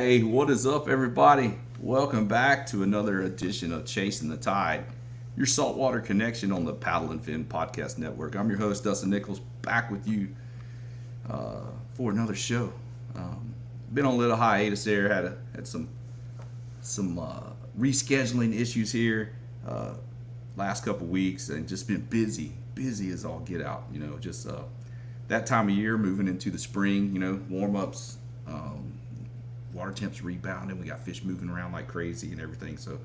Hey, what is up, everybody? Welcome back to another edition of Chasing the Tide, your saltwater connection on the Paddle and Fin Podcast Network. I'm your host, Dustin Nichols, back with you for another show. Been on a little hiatus there, had some rescheduling issues here last couple weeks, and just been busy as all get out. Just that time of year, moving into the spring. Warm ups. Water temps rebounding. We got fish moving around like crazy and everything. So,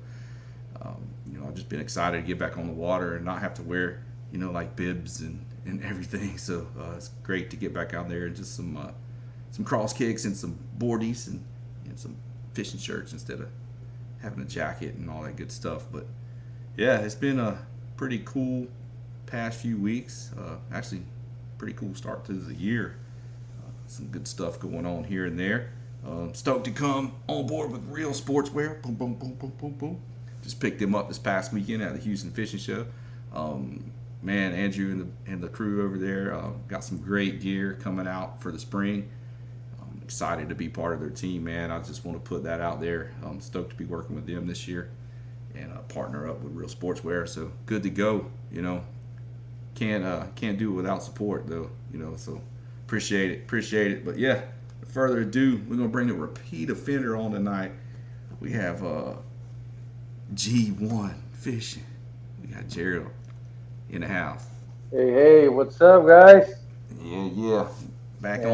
I've just been excited to get back on the water and not have to wear, like bibs and everything. So it's great to get back out there and just some cross kicks and some boardies and some fishing shirts instead of having a jacket and all that good stuff. But yeah, it's been a pretty cool past few weeks. Actually, pretty cool start to the year. Some good stuff going on here and there. Stoked to come on board with Real Sportswear. Boom, boom, boom, boom, boom, boom. Just picked them up this past weekend at the Houston Fishing Show. Man, Andrew and the crew over there got some great gear coming out for the spring. I'm excited to be part of their team, man. I just want to put that out there. I'm stoked to be working with them this year and partner up with Real Sportswear. So good to go. Can't do it without support though. So appreciate it. But yeah. Further ado, we're gonna bring a repeat offender on tonight. We have G1 Fishing. We got Gerald in the house. Hey, what's up, guys? Yeah. Yeah, Back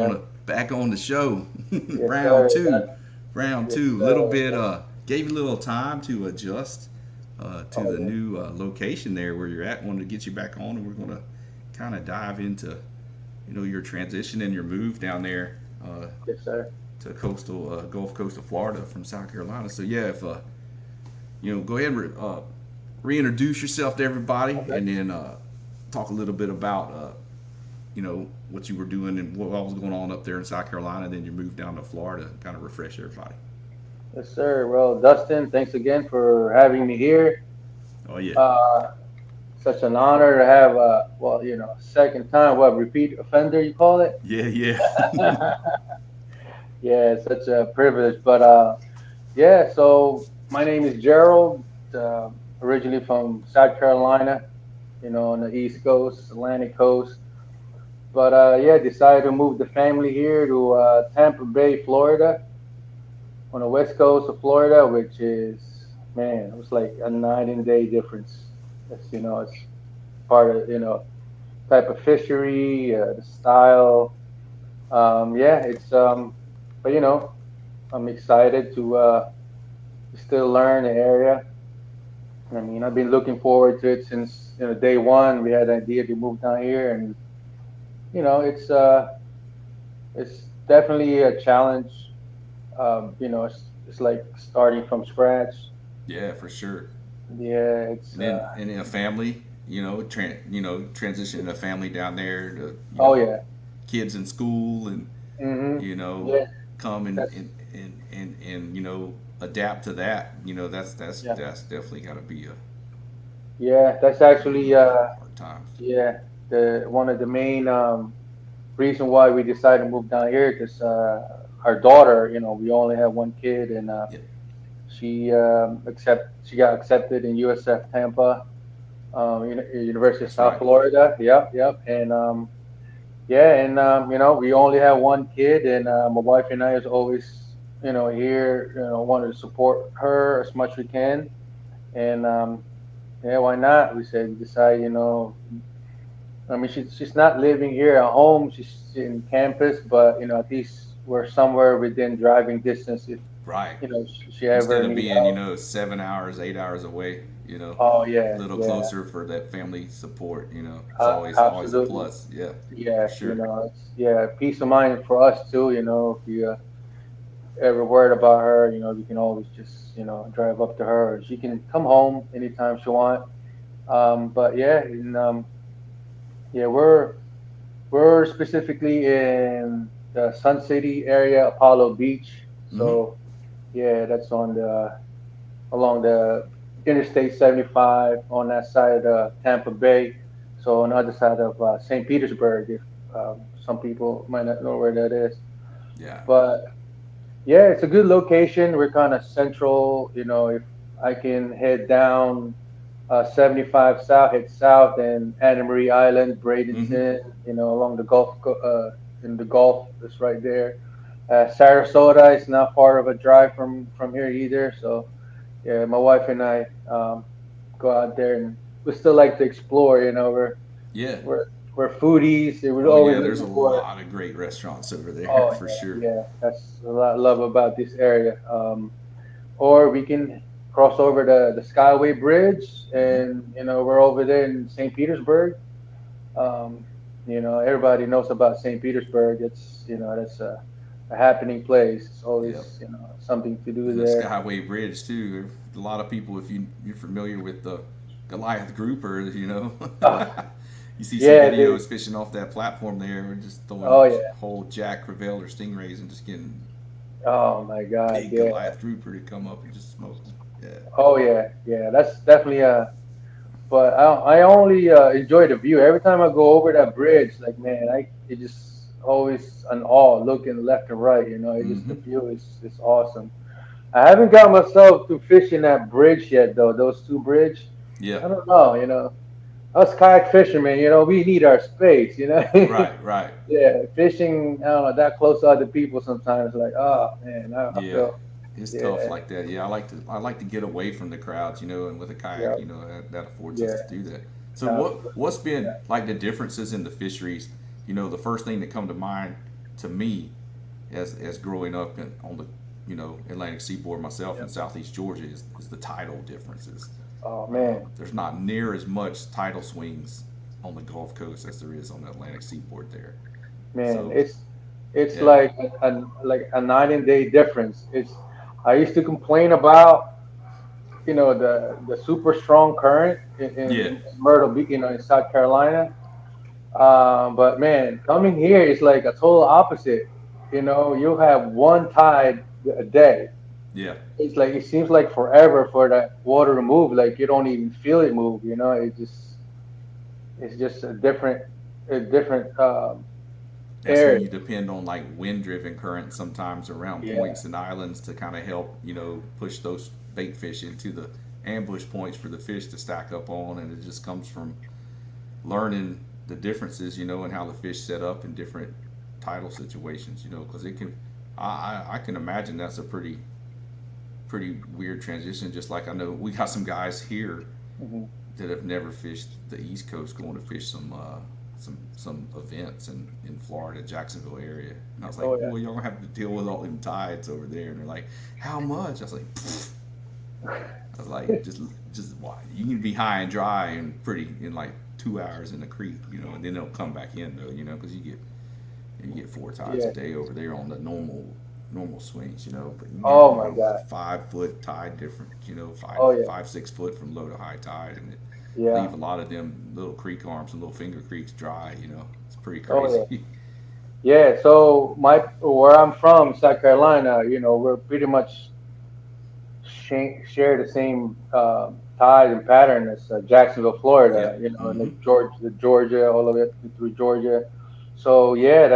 on the show. yes, round sir. two. Round Yes, two. Little sir. bit gave you a little time to adjust to Oh, the new location there where you're at. Wanted to get you back on, and we're gonna kind of dive into your transition and your move down there. yes, sir. To coastal Gulf Coast of Florida from South Carolina. So yeah, if go ahead and reintroduce yourself to everybody, Okay. and then talk a little bit about what you were doing and what was going on up there in South Carolina. Then you moved down to Florida, kind of refresh everybody. Yes, sir. Well, Dustin, thanks again for having me here. Oh yeah, Uh, Such an honor to have, second time, what, repeat offender, you call it? yeah. Yeah, it's such a privilege. But yeah, so my name is Gerald, uh, originally from South Carolina, on the East Coast, Atlantic Coast. But yeah, decided to move the family here to Tampa Bay, Florida, on the west coast of Florida, which is, man, it was like a night and day difference. It's part of, type of fishery, the style. Yeah, but I'm excited to still learn the area. I mean, I've been looking forward to it since, day one. We had an idea to move down here, and you know, it's uh, it's definitely a challenge. It's like starting from scratch. Yeah, for sure. Yeah, And then in a family, transitioning a family down there to oh yeah. kids in school and Mhm. you know, Yeah, come and that's and, and adapt to that. That's yeah. definitely got to be Yeah, that's a actually little bit hard times. yeah, the one of the main reason why we decided to move down here because our daughter, we only have one kid, and Yeah, she got accepted in USF Tampa, University of that's South right. Florida. Yep, yep. And yeah, and we only have one kid, and my wife and I is always, here, wanted to support her as much as we can, and yeah, why not? We decide, I mean, she's not living here at home. She's in campus, but at least we're somewhere within driving distance if Right. she ever Instead of need being help. 7 hours, 8 hours away, Oh a yeah, little yeah, closer for that family support. It's always a absolutely. plus. Yeah, for Yeah, sure. it's peace of mind for us too. If you ever worried about her, we can always just drive up to her. She can come home anytime she want. But yeah, and yeah, we're specifically in the Sun City area, Apollo Beach. Hmm. So yeah, that's on the along the Interstate 75 on that side of Tampa Bay. So on the other side of St. Petersburg, if some people might not know where that is. Yeah. But Yeah, it's a good location. We're kind of central. If I can head down 75 south, head south, and Anna Marie Island, Mm-hmm. Bradenton, along the in the Gulf, it's right there. Sarasota is not far of a drive from here either. So yeah, my wife and I go out there, and we still like to explore. Yeah. We're we're foodies. We're Oh always yeah, there's a looking for. lot of great restaurants over there Oh for yeah, sure. yeah. That's a lot I love about this area. Or we can cross over the Skyway Bridge, Mm-hmm. and we're over there in St. Petersburg. Um, everybody knows about St. Petersburg. It's that's a happening place. It's Yeah. always something to do And the there. Skyway Bridge too. A lot of people, if you're familiar with the Goliath grouper, Oh, you see some yeah, dude. videos fishing off that platform there, just throwing Oh yeah. whole jack crevalle or stingrays and just getting Oh my God. big Yeah. Goliath grouper to come up and just smoke them. Yeah. Oh yeah. Yeah. That's definitely a. But I only enjoy the view. Every time I go over that bridge, like man, it just always an awe looking left and right. It just Mm-hmm. the view is awesome. I haven't got myself to fishing that bridge yet though. Those two bridge. Yeah. I don't know. Us kayak fishermen, we need our space. Right. Right. Yeah, fishing. I don't know that close to other people sometimes. Like, oh man, I Yeah. feel. It's tough Yeah, like that. Yeah, I like to get away from the crowds, and with a yeah, kayak, that affords us yeah. to do that. So Absolutely. what's been like the differences in the fisheries? The first thing that come to mind to me as growing up on the Atlantic seaboard myself Yeah. in southeast Georgia is the tidal differences. Oh man. There's not near as much tidal swings on the Gulf Coast as there is on the Atlantic seaboard there. Man, So it's yeah, like a night and day difference. I used to complain about the super strong current yeah, in Myrtle Beach, in South Carolina. But man, coming here is like a total opposite. You'll have one tide a day. yeah, It's like it seems like forever for that water to move. Like you don't even feel it move. It's just a different that's when area. you depend on like wind driven currents sometimes around Yeah. points and islands to kind of help push those bait fish into the ambush points for the fish to stack up on, and it just comes from learning the differences, and how the fish set up in different tidal situations, because it can. I can imagine that's a pretty weird transition. Just like I know we got some guys here Hmm. that have never fished the East Coast going to fish some events in Florida, Jacksonville area, and I was like, Oh yeah. "Boy, y'all gonna have to deal with all them tides over there." And they're like, "How much?" I was like, "Pfft." I was like, "Just why? You can be high and dry and pretty in like 2 hours in the creek, and then they'll come back in though, because you get four tides a Yeah. day over there on the normal swings, but you get Oh my God. 5 foot tide difference, five Oh yeah. 5 6 foot from low to high tide, and it Yeah. leave a lot of them little creek arms and little finger creeks dry. It's pretty Oh yeah. crazy. Yeah. So where I'm from, South Carolina, we're pretty much share the same ties and pattern as Jacksonville, Yeah. Florida. And Mm-hmm. the Georgia, all the way up through Georgia. So yeah,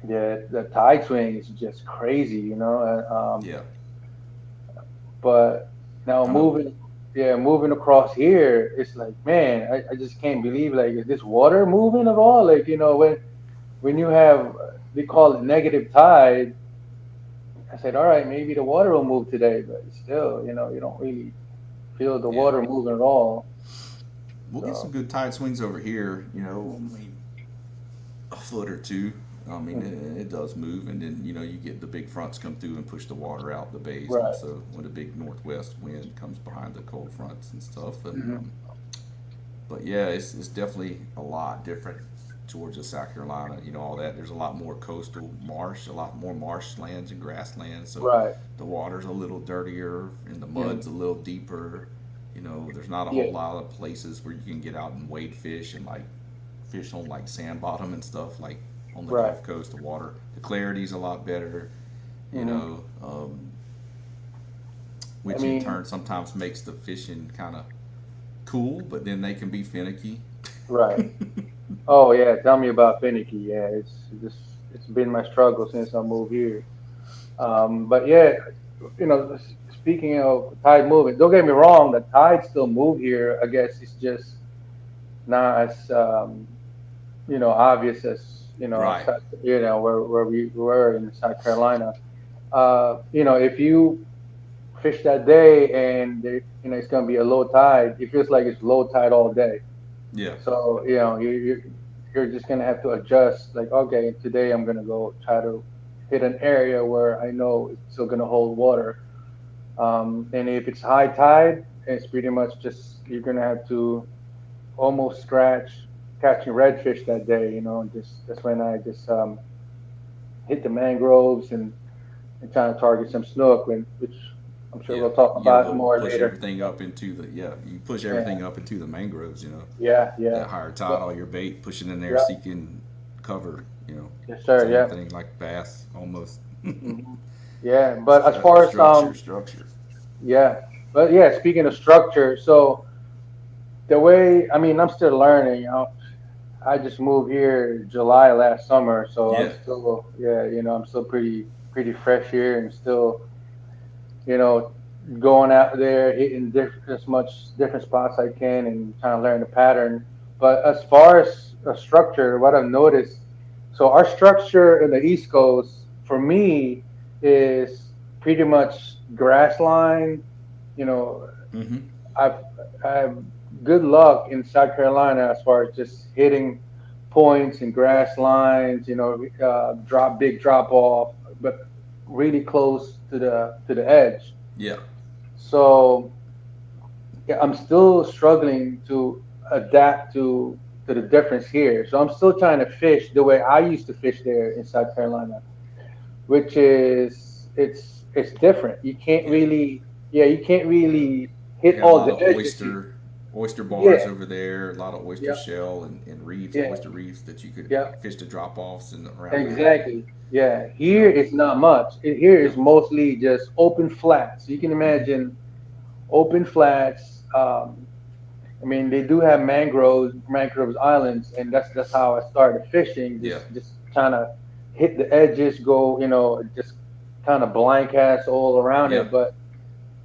the tide swing is just crazy. Yeah. But now Kind of. moving across here, it's like, man, I just can't believe, like, is this water moving at all? Like, when you have, they call it negative tide. I said, all right, maybe the water will move today, but still, you don't really feel the Yeah. water moving at all. We'll get some So, good tide swings over here. mhm, I mean, a foot or two. I mean, mhm. it does move, and then you get the big fronts come through and push the water out the bays. Right. Also, when the big northwest wind comes behind the cold fronts and stuff, and Hmm. but yeah, it's definitely a lot different. Georgia, South Carolina, all that. There's a lot more coastal marsh, a lot more marshlands and grasslands. So Right. the water's a little dirtier and the Hmm. mud's a little deeper. There's not a Yeah. whole lot of places where you can get out and wade fish and like fish on like sand bottom and stuff like on the Right. Gulf Coast. The clarity's a lot better, you Hmm. know, um, I which in mean, turn sometimes makes the fishing kind of cool, but then they can be finicky. right. Oh yeah, tell me about finicky. Yeah, it's been my struggle since I moved here. But yeah, speaking of tide moving, don't get me wrong, the tide still move here. I guess it's just not as obvious as Right. where we were in South Carolina. If you fish that day and it's gonna be a low tide, it feels like it's low tide all day. Yeah. So you're just gonna have to adjust. Like, okay, today I'm gonna go try to hit an area where I know it's still gonna hold water. And if it's high tide, it's pretty much just you're gonna have to almost scratch catching redfish that day. And just that's when I just hit the mangroves and trying to target some snook, which I'm sure Yeah. we'll talk You about know, more push later. everything up into the yeah. You push Yeah, everything up into the mangroves. You know, yeah, yeah. that higher tide, But all your bait pushing in there, yeah, seeking cover. You know, yes, sir. same Yeah. thing like bass almost. Hmm. Yeah, but as far as Structure. yeah, but yeah, speaking of structure, so the way, I mean, I'm still learning. I just moved here July last summer, so I'm Yeah. still, yeah, I'm still pretty fresh here and still, you know, going out there hitting as much different spots I can and trying to learn the pattern. But as far as a structure, what I've noticed, so our structure in the East Coast for me is pretty much grass line. You know, Mm-hmm. I've I've good luck in South Carolina as far as just hitting points and grass lines. Big drop off, but really close to the edge. Yeah. So yeah, I'm still struggling to adapt to the difference here. So I'm still trying to fish the way I used to fish there in South Carolina, which is it's different. You can't Yeah. really, yeah, you can't really They hit got a all lot the of edges. oyster bars Yeah, over there, a lot of oyster yeah, shell and reefs, yeah, oyster reefs that you could yeah. fish the drop offs and around there. Exactly. Yeah. You Here know. it's not much. Here Yeah. is mostly just open flats. So you can Mm-hmm. imagine open flats. I mean, they do have mangroves islands, and that's how I started fishing. Yeah. Just kind of hit the edges, go, just kind of blank cast all around Yeah. it. But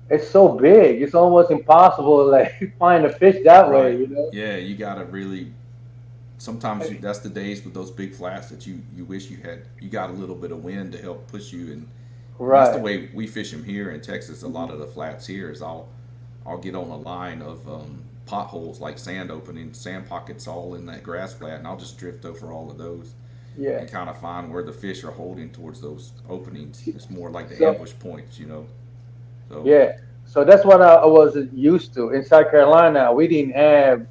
it's so big, it's almost impossible to like find a fish that way. Right. Yeah. You gotta really. Sometimes that's the days with those big flats that you wish you got a little bit of wind to help push you and that's the Right. way we fish them here in Texas. A lot Mhm. of the flats here is I'll get on a line of potholes like sand openings, sand pockets all in that grass flat, and I'll just drift over all of those Yeah. and kind of find where the fish are holding towards those openings. It's more like the So ambush points, you know. So yeah, so that's what I wasn't used to. In South Carolina, we didn't have,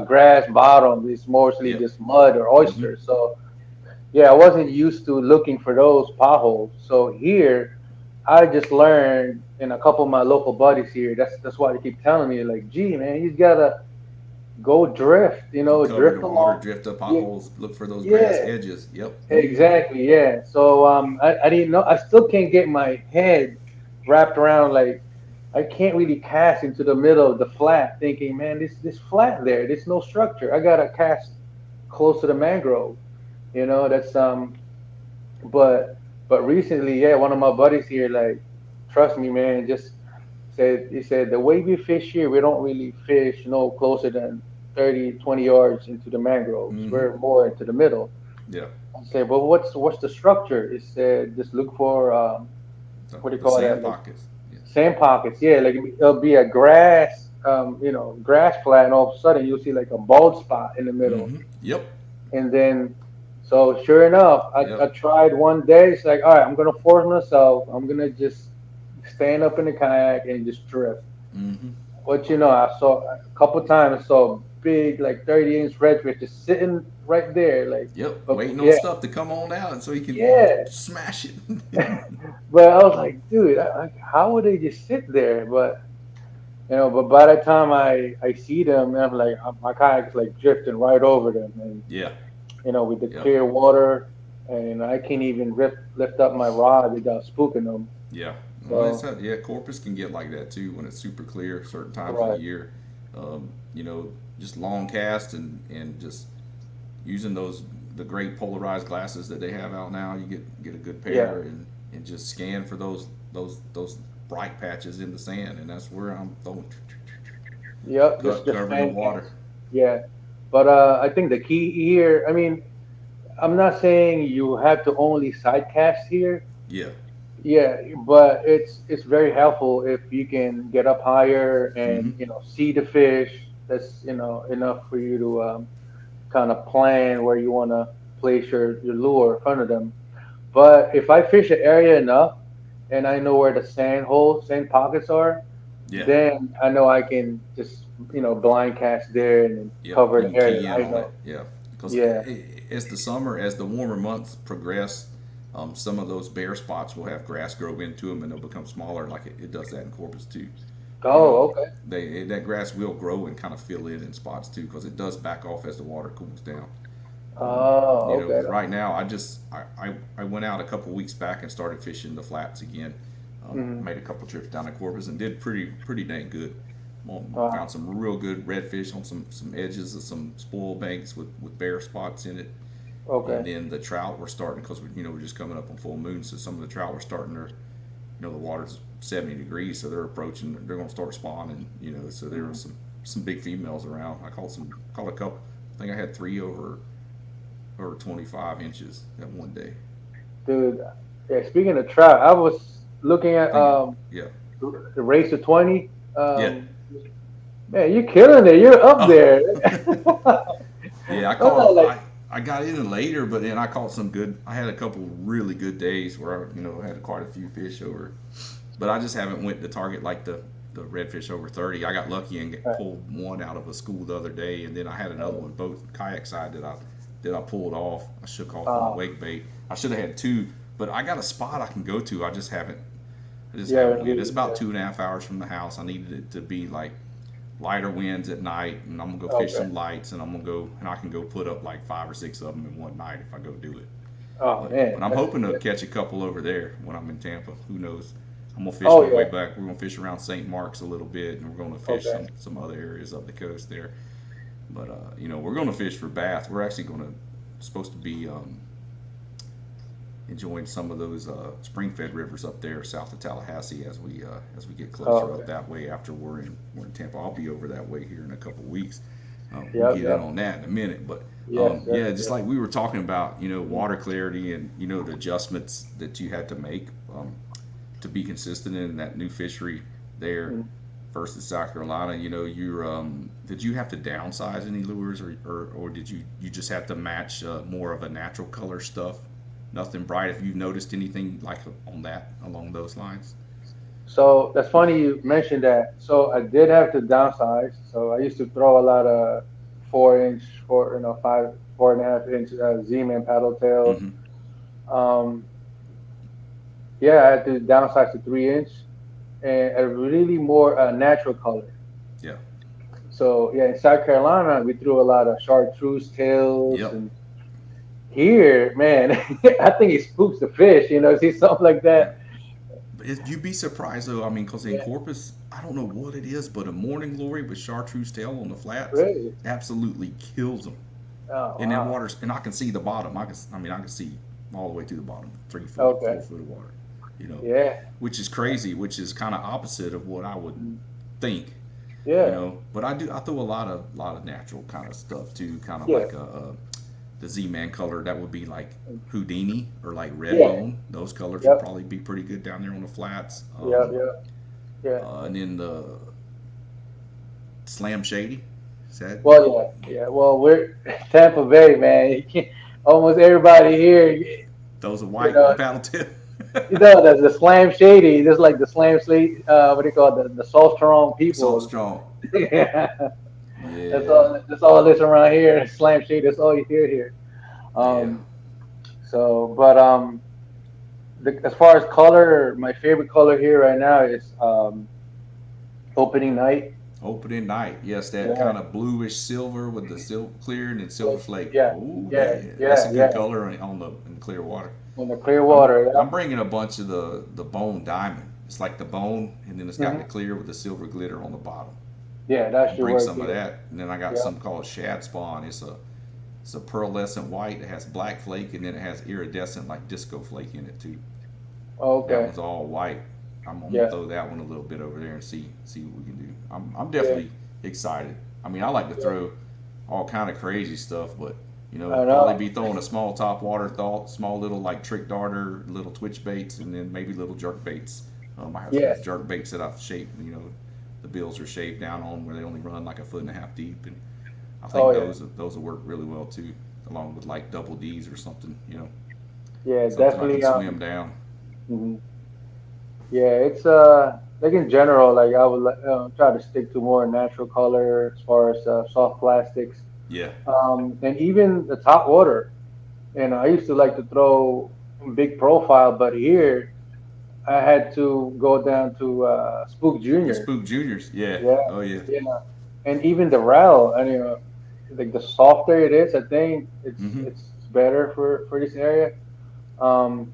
grass bottom. It's mostly yeah, just mud or mm-hmm. oysters. So yeah, I wasn't used to looking for those potholes. So here, I just learned, and a couple of my local buddies here. That's why they keep telling me, like, gee, man, he's gotta go drift. Go cover the Drift water, along. drift up Yeah, potholes, look for those grass yeah, edges. Yep. Mm-hmm. exactly. Yeah. So I didn't know. I still can't get my head wrapped around like I can't really cast into the middle of the flat, thinking, man, this flat there, there's no structure. I gotta cast close to the mangrove. That's but recently, yeah, one of my buddies here, like, trust me, man, just he said the way we fish here, we don't really fish no closer than 30, 20 yards into the mangroves. Mm-hmm. We're more into the middle. Yeah. I said, well, what's the structure? He said, just look for So what do you the call sand that? Like pockets. Yeah. sand pockets. Yeah, like it'll be a grass, grass flat, and all of a sudden you'll see like a bald spot in the middle, Mm-hmm. Yep. and then so sure enough, I Yep. tried one day. It's like, all right, I'm gonna force myself. I'm gonna just stand up in the kayak and just drift. Mm-hmm. But I saw a couple times. I saw big, like 30-inch redfish just sitting right there, like, Yep. but Waiting on yeah, stuff to come on out, and so you can yeah. smash it. But I was like, dude, how would they just sit there? But by the time I see them, I'm like, my kayak's like drifting right over them, and yeah. with the Yep. clear water, and I can't even lift up my rod without spooking them. Yeah. Well, So yeah. Corpus can get like that too when it's super clear. Certain times of the right, year, just long cast and just using the great polarized glasses that they have out now. You get a good yeah, pair, and and just scan for those bright patches in the sand, and that's where I'm throwing, Yep, just covering the fan water. cast. Yeah, but I think the key here. I mean, I'm not saying you have to only side cast here. Yeah. Yeah, but it's very helpful if you can get up higher Mm-hmm. and see the fish. That's enough for you to kind of plan where you want to place your lure in front of them. But if I fish an area enough and I know where the sand pockets are, Yeah. then I know I can just blind cast there and then Yep. cover You the can area key in I on it. know. Yeah. Because Yeah. as the warmer months progress, some of those bare spots will have grass grow into them, and they'll become smaller, like it does that in Corpus too. Oh, okay. That grass will grow and kind of fill in spots too, because it does back off as the water cools down. Oh, okay. Because right now I went out a couple weeks back and started fishing the flats again. Mm-hmm. Made a couple trips down to Corpus and did pretty dang good. Found Wow. some real good redfish on some edges of some spoil banks with bare spots in it. And Okay. then the trout were starting, because we're just coming up on full moon, so some of the trout were starting to, the water's 70 degrees, so they're approaching, they're going to start spawning, so there were Mhm. some big females around. Caught a couple. I think I had three over 25 inches that one day. Dude, yeah, speaking of trout, I was looking I at think, yeah, the race to 20. yeah. Man, you're killing it. You're up Oh, there. yeah. I'm like, I got in later, but then I caught some good. I had a couple really good days where I had quite a few fish over, but I just haven't went to target like the redfish over 30. I got lucky and pulled one out of a school the other day, and then I had another one both kayak side that I pulled off. I shook off on a uh, wake bait. I should have had two, but I got a spot I can go to. I just yeah, haven't went. It's really, about yeah. 2.5 hours from the house. I needed it to be like lighter winds at night, and I'm gonna go fish Okay. some lights, and I can go put up like 5 or 6 of them in one night if I go do it. Oh But man, I'm that's hoping to yeah. catch a couple over there when I'm in Tampa. Who knows? I'm gonna fish Oh my way yeah. back. We're gonna fish around St. Mark's a little bit, and we're gonna fish Okay. some other areas up the coast there. But we're gonna fish for bass. We're actually gonna supposed to be enjoying some of those spring-fed rivers up there south of Tallahassee as we get Oh, closer up okay. that way. After we're in Tampa, I'll be over that way here in a couple of weeks. We'll Yep. get in Yep. on that in a minute, but Yes. Yes. yeah, just Yes. like we were talking about, water clarity and the adjustments that you had to make to be consistent in that new fishery there Mhm. versus South Carolina. Did you have to downsize any lures, or did you just have to match more of a natural color stuff? Nothing bright. If you've noticed anything like on that along those lines. So that's funny you mentioned that. So I did have to downsize. So I used to throw a lot of 4 inch, five, 4.5 inch Z-Man paddle tails. Mm-hmm. Um, yeah, I had to downsize to 3 inch and a really more natural color. Yeah. So yeah, in South Carolina, we threw a lot of chartreuse tails, Yep. and here, man, I think it spooks the fish. See something like Yeah. that. But you'd be surprised though. I mean, because in Yeah, Corpus, I don't know what it is, but a morning glory with chartreuse tail on the flats really. absolutely kills them. Oh And then wow. water's, and I can see the bottom. I can see all the way to the bottom, 3 foot, Okay. 4 foot of water. You know, Yeah. which is crazy, which is kind of opposite of what I would Mm. think. Yeah. But I throw a lot of natural kind of stuff too, kind of Yeah. like the Z-Man color that would be like Houdini or like Yeah. Redbone. Those colors would Yep. probably be pretty good down there on the flats. Yep. Yep. Yeah. And then the Slam Shady. Is that Well, yeah. Yeah. Well, we're Tampa Bay, man. Almost everybody here, those are you white know, paddle tip? the Slam Shady. Just like the Slam Shady. What do you call it? The Salt Strong Salt people. strong. Yeah. That's Yeah, all. That's all this around here. Slam Shady. That's all you hear here. yeah. Um. So, but as far as color, my favorite color here right now is opening night. Opening night. Yes, that Yeah. kind of bluish silver with the silver clear and then silver flake. Yeah. Oh Yeah. yeah, that's a Yeah. good Yeah. color on the in clear water. On the clear I'm water. I'm bringing a bunch of the bone diamond. It's like the bone, and then it's Yeah. got the clear with the silver glitter on the bottom. Yeah, that I'll should bring work some of here. that, and then I got Yeah. something called shad spawn. It's a pearlescent white. It has black flake, and then it has iridescent like disco flake in it too. That Okay. one's all white. I'm gonna Yeah. throw that one a little bit over there and see what we can do. I'm Yeah. definitely excited. I mean, I like to Yeah. throw all kind of crazy stuff, but I probably know. be throwing a small top water thought, small little like trick darter, little twitch baits, and then maybe little jerk baits. I have some Yeah. jerk baits that I've shaped. The bills are shaved down on where they only run like a foot and a half deep, and I think Oh yeah. those will work really well too, along with like double D's or something. Yeah. Something I can Definitely. swim down. Mhm. Yeah. It's like in general, like I would try to stick to more natural color as far as soft plastics, Yeah. and even the top water. I used to like to throw big profile, but Yeah. here I had to go down to Spook The Junior. Spook Juniors. Yeah. Yeah, Oh yeah. yeah, and even the rail. And like the softer it is, I think Mm-hmm. it's better for this area. Um,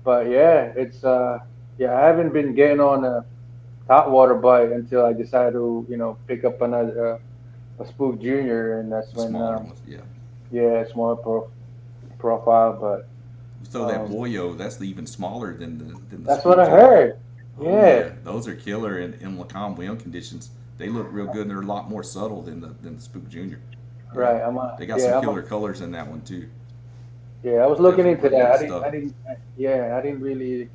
but yeah, it's yeah, I haven't been getting on a hot water bite until I decided to pick up another a Spook Junior, and that's The when smaller ones. Yeah. yeah, it's more profile, but You throw that um, boyo. That's even smaller than the that's what Spook I Junior. heard. Oh Yeah, yeah, those are killer in calm wind conditions. They look real good. And they're a lot more subtle than the Spook Junior. Yeah, right. they got some Yeah, killer colors in that one too. yeah. I was looking Definitely into pretty that. good stuff. Yeah, I didn't really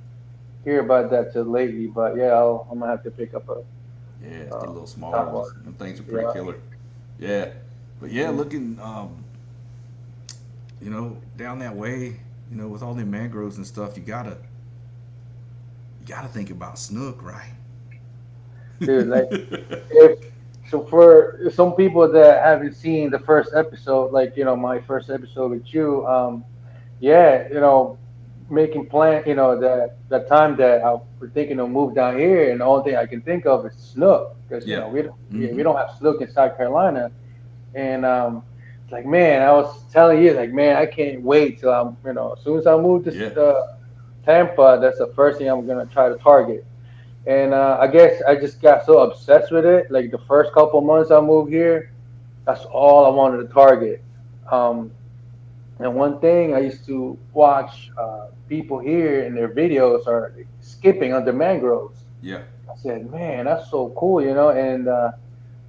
hear about that till lately, but yeah, I'm gonna have to pick up Yeah, a get a little smaller top ones. water. Them things are pretty Yeah. killer. Yeah, but yeah, Mm. looking down that way, with all the mangroves and stuff, you gotta think about snook, right? Dude, like if so for some people that haven't seen the first episode, like my first episode with you, yeah, making plan, that time that we're thinking of move down here, and the only thing I can think of is snook, because Yeah. we Mm-hmm. don't have snook in South Carolina. And it's like, man, I was telling you, like, man, I can't wait till as soon as I move Yeah. to Tampa, that's the first thing I'm gonna try to target. And I guess I just got so obsessed with it. Like the first couple months I moved here, that's all I wanted to target. Um, and one thing I used to watch people here in their videos are skipping under mangroves. Yeah. I said, man, that's so cool. And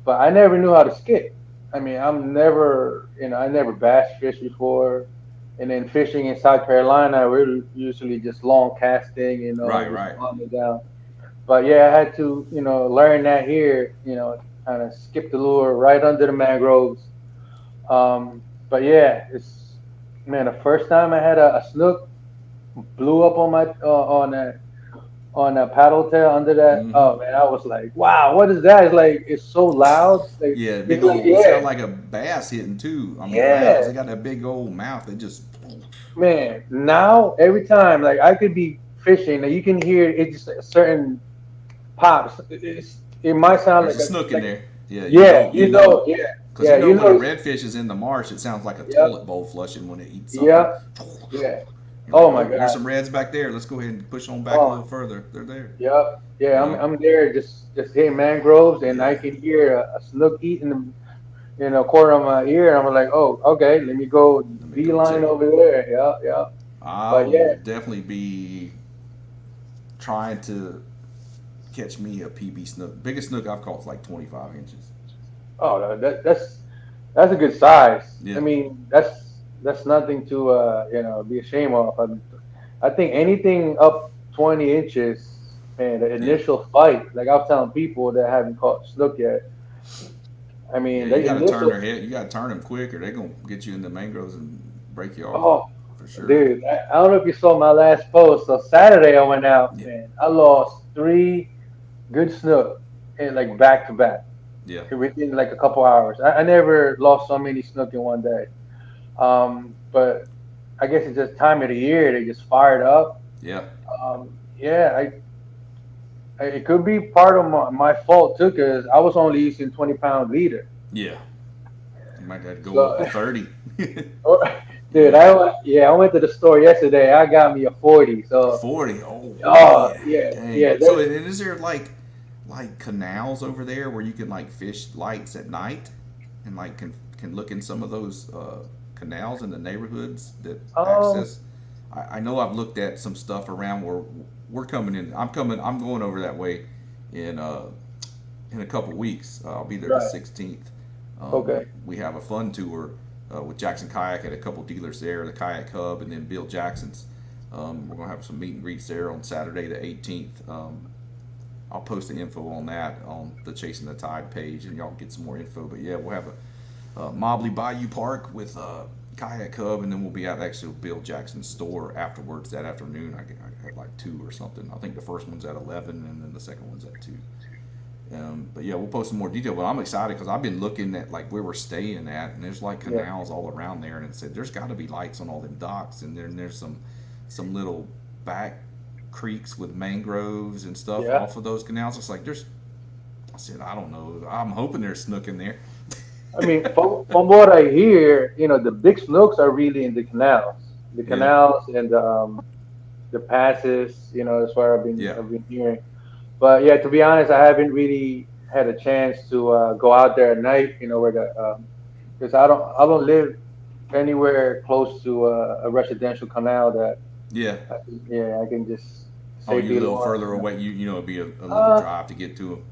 but I never knew how to skip. I mean, I never bass fished before. And then fishing in South Carolina, we're usually just long casting, Right. just Right. on it down. But yeah, I had to, learn that here, kind of skip the lure right under the mangroves. But yeah, it's man, the first time I had a snook blew up on my on a paddle tail under that. Mm-hmm. Oh man, I was like, wow, what is that? It's like it's so loud. Like Yeah. Big it's like old. It yeah, sounds like a bass hitting too. I mean, loud because yeah, they got that big old mouth. They just. man. Now every time, like I could be fishing, and you can hear it just a certain pops. It might sound There's a snook in like there. Yeah. You yeah, know. You know. yeah, Because yeah, when a redfish is in the marsh, it sounds like a yep, toilet bowl flushing when it eats something. yep, yeah. You're like, Oh my oh, here's God. some reds back there. Let's go ahead and push on back a Oh, little further. They're there. yep. Yeah, You I'm know? I'm there just hitting mangroves, and I Yeah. can hear a snook eating the corner of my ear, and I'm like, oh, okay, let me go Let me go beeline check it. over there. Yeah, yeah. I But yeah, will definitely be trying to catch me a PB snook. Biggest snook I've caught is like 25 inches. oh, no, that's a good size. I Yeah. mean, that's nothing to be ashamed of. I think anything up 20 inches, man, the Yeah. initial fight, like I was telling people that haven't caught snook yet. I Yeah. mean, You the got to turn initial. their head. You got to turn them quick or they're going to get you in the mangroves and break you off Oh, for sure. dude, I don't know if you saw my last post. So Saturday I went out, Yeah. man. I lost three good snook in like back to back Yeah. within like a couple hours. I never lost so many snook in one day. But I guess it's just time of the year. They just fired up. Yeah. Yeah, it could be part of my fault too, because I was only using 20-pound leader. Yeah. You might have to go up So, to 30. dude, Yeah. I went to the store yesterday. I got me a 40. A So, 40. Oh oh man. yeah, Dang. yeah. So and is there like canals over there where you can like fish lights at night and like can look in some of those canals in the neighborhoods that Um, access? I know I've looked at some stuff around where we're coming in. I'm going over that way in in a couple weeks. I'll be there the Right. 16th. Okay. We have a fun tour with Jackson Kayak at a couple dealers there, the Kayak Hub, and then Bill Jackson's. We're gonna have some meet and greets there on Saturday the 18th. I'll post the info on that on the Chasing the Tide page, and y'all get some more info. But yeah, we'll have a Mobley Bayou Park with Kayak Hub, and then we'll be at actually Bill Jackson's store afterwards that afternoon. I had like 2 or something. I think the first one's at 11, and then the second one's at 2. But yeah, we'll post some more detail. But I'm excited because I've been looking at like where we're staying at, and there's like Yeah. canals all around there, and it said there's got to be lights on all them docks, and then there's some little back creeks with mangroves and stuff Yeah. off of those canals. It's like there's. I said I don't know. I'm hoping there's snook in there. I mean, from what I hear, the big snooks are really in the Yeah, canals and the passes. That's where yeah, I've been hearing. But yeah, to be honest, I haven't really had a chance to go out there at night. Where the because I don't live anywhere close to a residential canal that yeah. I can just Oh, say you're a be little lost. further away. You know, it'd be a little Uh, drive to get to them.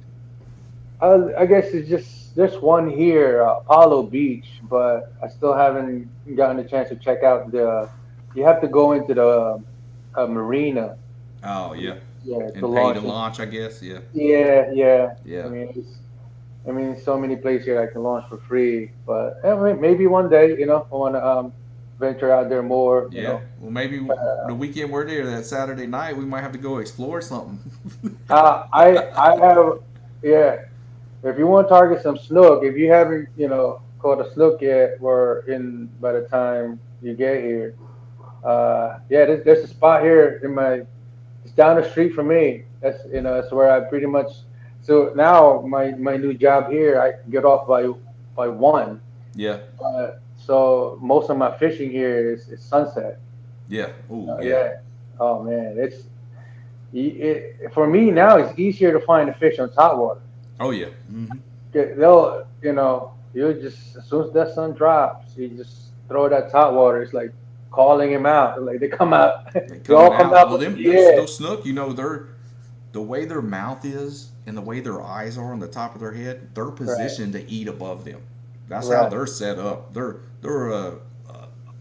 I guess it's just there's one here, Apollo Beach, but I still haven't gotten a chance to check out the. You have to go into the marina, Oh yeah, yeah, to and pay to launch. launch, I guess. Yeah, Yeah, yeah. I yeah, mean, so many places here I can launch for free, but maybe one day, I want to venture out there more. yeah. Well, maybe Uh, the weekend we're there, that Saturday night, we might have to go explore something. I have, yeah. If you want to target some snook, if you haven't, caught a snook yet, or in by the time you get here, yeah, there's a spot here it's down the street from me. That's where I pretty much. So now my new job here, I can get off by 1. Yeah, So most of my fishing here is sunset. yeah. Oh yeah. Yeah. Oh man, for me now. It's easier to find a fish on top water. Oh yeah. Hmm. They'll, you just as soon as that sun drops, you just throw that top water. It's like calling him out. Like they come out, They they coming all come out. out. Well, them Yeah, those snook, they're the way their mouth is and the way their eyes are on the top of their head. They're right, positioned to eat above them. That's how right, they're set up. They're a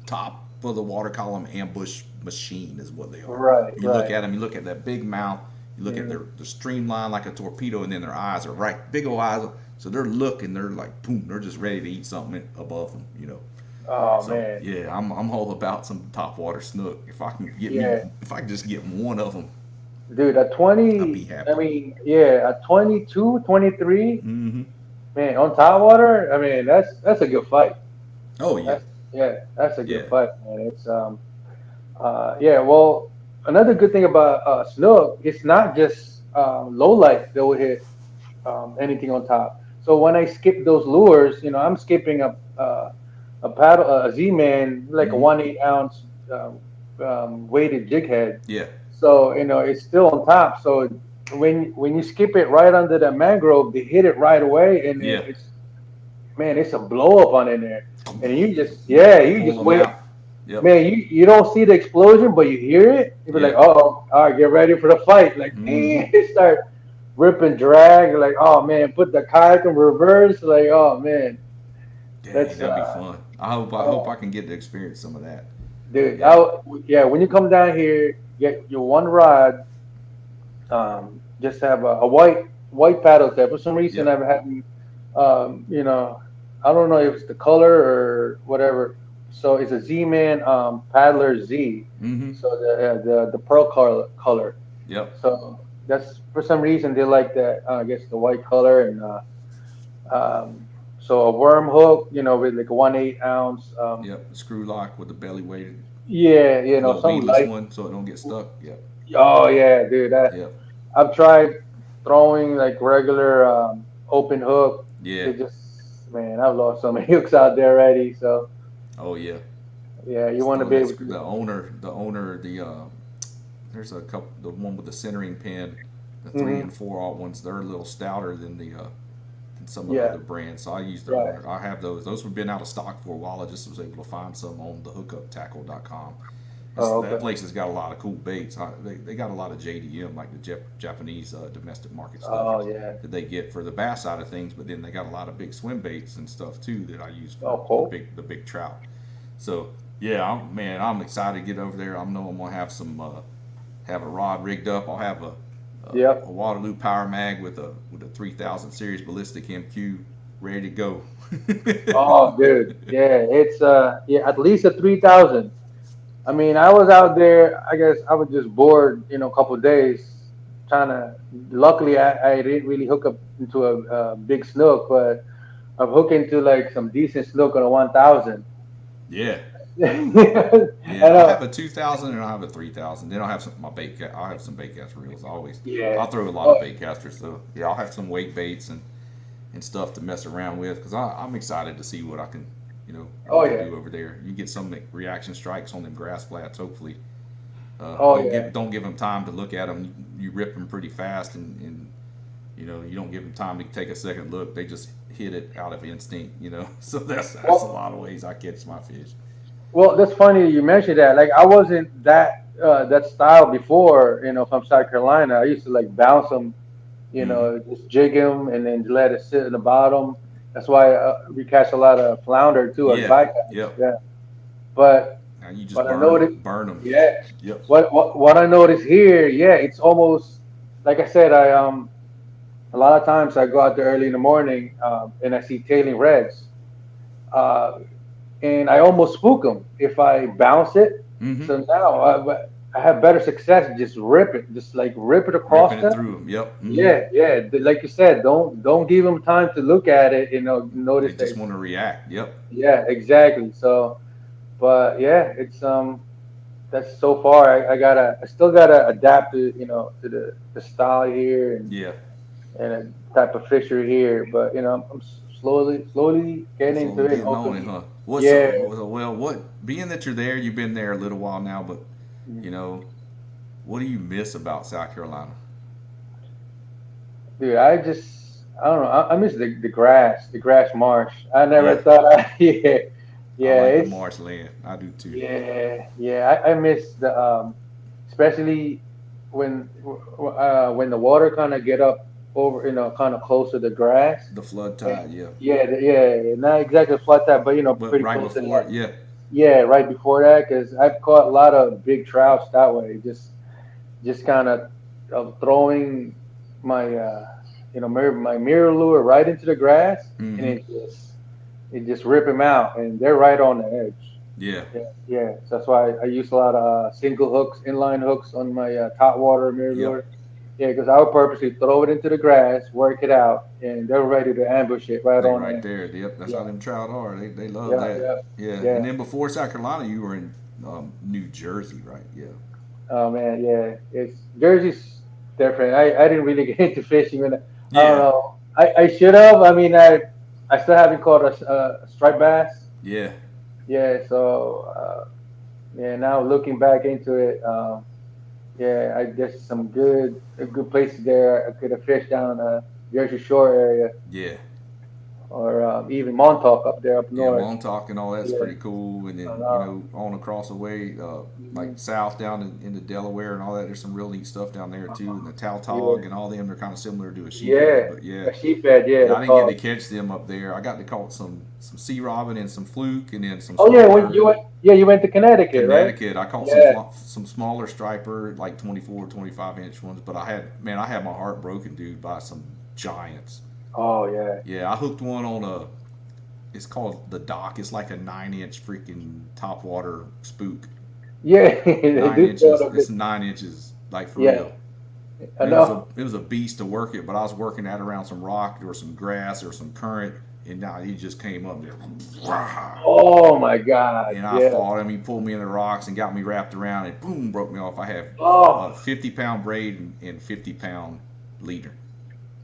top of the water column ambush machine is what they are. right, You look right. at them. You look at that big mouth. You look at Mhm. their streamline like a torpedo, and then their eyes are right, big old eyes. So they're looking. They're like boom. They're just ready to eat something above them. Oh So man, yeah, I'm all about some top water snook. yeah, If I can just get one of them, dude. At I'll be 20, I happy. mean, yeah, at 22, 23, Hmm. man, on top water. I mean, that's a good fight. Oh yeah, That's Yeah, that's a good yeah, fight, man. Yeah. Well, another good thing about snook, it's not just low light that will hit anything on top. So when I skip those lures, I'm skipping a paddle, a Z-Man, like a hmm 1/8 ounce weighted jig head. yeah, So it's still on top. So when you skip it right under that mangrove, they hit it right away, and yeah. it's a blow up on in there, and you Pull just them wait. out. Yep. Man, you don't see the explosion, but you hear it. You be like, Yeah. oh, all right, get ready for the fight. Like, Hmm. it start rip and drag. Like, oh man, put the kayak in reverse. Like, oh man, Dang, that's that'd be fun. I hope I oh, can get to experience some of that. dude. Yeah. Yeah, when you come down here, get your one rod. Just have a white paddle set. For some reason, Yep. I've had, um, you know, I don't know if it's the color or whatever. So it's a Z-Man Paddler Z. Hmm. So the pearl color. Yep. So that's for some reason they like that. I guess the white color and so a worm hook, with like a 1/8 ounce. Yep. Screw lock with the belly weighted, Yeah, little some weedless light. one, so it don't get stuck. Yep. Oh yeah, dude. Yep. I've tried throwing like regular open hook. Yeah. It just, man, I've lost so many hooks out there already. So Oh yeah. yeah, you Just want to throw be that. able to. The owner. There's a couple. The one with the centering pin, the three Hmm. and 4/0 ones. They're a little stouter than than some of the Yeah, other brands. So I use the right. owner. I have those. Those have been out of stock for a while. I just was able to find some on the hookuptackle.com. Oh, That okay. place has got a lot of cool baits. They got a lot of JDM, like the Japanese domestic market stuff Oh, yeah. that they get for the bass side of things. But then they got a lot of big swim baits and stuff too that I use for Oh, cool. the big trout. So yeah, I'm excited to get over there. I know I'm gonna have have a rod rigged up. I'll have a Yep. Waterloo Power Mag with a 3000 series ballistic MQ ready to go. Oh, dude. Yeah, it's yeah, at least a 3,000. I mean, I was out there. I guess I was just bored, a couple of days trying to. Luckily, I didn't really hook up into a big snook, but I've hooked into like some decent snook on a 1,000. Yeah. I Yeah, I'll have know. a 2000 and I'll have a 3000. Then I'll have some I'll have some bait cast reels. Yeah. I'll throw a lot of Oh, bait casters. So yeah, I'll have some weight baits and stuff to mess around with because I'm excited to see what oh I can yeah. do over there. You get some reaction strikes on them grass flats. Hopefully, Oh yeah. don't give them time to look at them. You rip them pretty fast and you don't give them time to take a second look. They just hit it out of instinct. So that's a Well, lot of ways I catch my fish. well, that's funny you mentioned that. Like, I wasn't that style before. From South Carolina, I used to like bounce them. Mm-hmm. Just jig them and then let it sit in the bottom. That's why we catch a lot of flounder too as Yeah. bycatch. Yep. Yeah, but Now you just but I noticed, burn them. yeah. Yep. What I noticed here, yeah, it's almost like I said. A lot of times I go out there early in the morning, and I see tailing reds, uh, and I almost spook them if I bounce it. Mm-hmm. So now I have better success. Just rip it, just like rip it Ripping across it them. through them. Yep. Mm-hmm. Yeah, yeah. Like you said, don't give them time to look at it. They Notice that just it's want to react. Yep. yeah, exactly. So, but yeah, it's that's so far. I still gotta adapt to to the style here Yeah. and a type of fishery here. But I'm slowly getting into Slowly it. getting on it, Hopefully, huh? yeah. What being that you're there, you've been there a little while now, but Mm. you know, what do you miss about South Carolina? Dude, I don't know. I miss the grass marsh. I never Yeah, thought yeah, I yeah. like the It's marshland. I do too. Yeah, yeah. I miss the especially when the water kind of get up over, kind of close to the grass. The flood And, tide, yeah. yeah, yeah. Not exactly flood tide, but But pretty right close to before that. it, yeah, Yeah, right before that, because I've caught a lot of big trouts that way. Just kind of throwing my my mirror lure right into the grass, and mm-hmm, it just rip them out, and they're right on the edge. yeah, Yeah, yeah. So that's why I use a lot of single hooks, inline hooks on my top water mirror yep. lure. Yeah, because I would purposely throw it into the grass, work it out, and they're ready to ambush it right They on right there. there. Yep, that's how Yeah, them trout are. They love yeah, that. yeah, Yeah, and yeah. then before South Carolina, you were in New Jersey, right? Yeah, Oh man, yeah. It's Jersey's different. I didn't really get into fishing when I don't yeah, know. I should have. I mean, I still haven't caught a striped bass. yeah. Yeah, so yeah. Now looking back into it, yeah, I there's some good places there. I could have fished down Jersey Shore area Yeah. or even Montauk up there up Yeah, north. Montauk and all that's Yeah, pretty cool. And I then, know. on across the way, like Mhm. south down into Delaware and all that, there's some real neat stuff down there too. And the Tautog Yeah, and all them are kind of similar to a sheephead. yeah, But yeah, a sheephead. Yeah, yeah, the I didn't get to call. catch them up there. I got to catch some sea robin and some fluke and then some Oh yeah, when smaller you went, yeah, you went to Connecticut, right? Connecticut. I caught Yeah. some smaller striper, like 24, 25 inch ones. But I had my heart broken, dude, by some giants. Oh yeah. Yeah, I hooked one on it's called the Dock. It's like a 9 inch freaking top water spook. Yeah, they Nine do sort inches. of It's it. 9 inches, like for Yeah, real. I And know. it was a beast to work it. But I was working at around some rock or some grass or some current, and now he just came up there, Oh my God. and I Yeah. fought him. He pulled me in the rocks and got me wrapped around, and boom, broke me off. I have Oh, a 50 pound braid and 50 pound leader,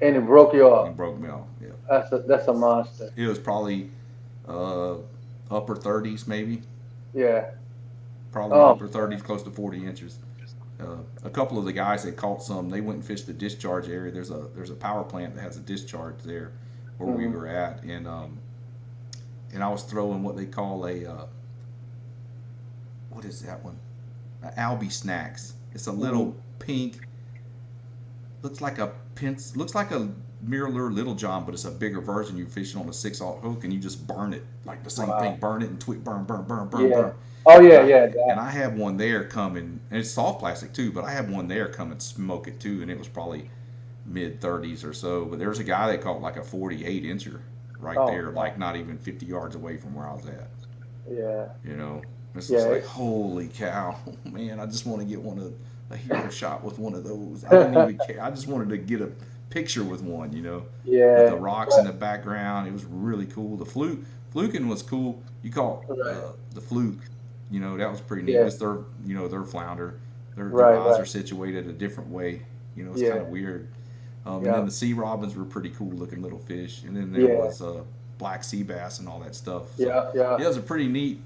and it broke you off. and broke me off. Yeah, That's a monster. it was probably uh, upper 30s maybe, Yeah. probably Oh, upper 30s, close to 40 inches. A couple of the guys that caught some, they went and fished the discharge area. There's a power plant that has a discharge there where we mhm. were at, and I was throwing what they call a what is that one? Albie snacks. It's a little pink, looks like a Mirror Little John, but it's a bigger version. You fish it on a 6/0 hook and you just burn it like the same thing. Burn it and burn. Yeah. Oh And yeah, I yeah. and I have one there coming, and it's soft plastic too. But I have one there come and smoke it too, and it was probably mid 30s or so. But there's a guy that caught like a 48 incher right there, like not even 50 yards away from where I was at. Yeah. You know, it's just Yeah. like holy cow, man! I just want to get a hero shot with one of those. I didn't even care. I just wanted to get a picture with one, with the Yeah. rocks in the background. It was really cool. The fluking was cool. You caught Right. the fluke, that was pretty neat. Yeah. It's their flounder. Their Right. eyes are Right. situated a different way. It's kind Yeah. of weird. And then Yeah. the sea robins were pretty cool looking little fish. And then there Yeah. was black sea bass and all that stuff. So Yeah. Yeah. yeah, it was a pretty neat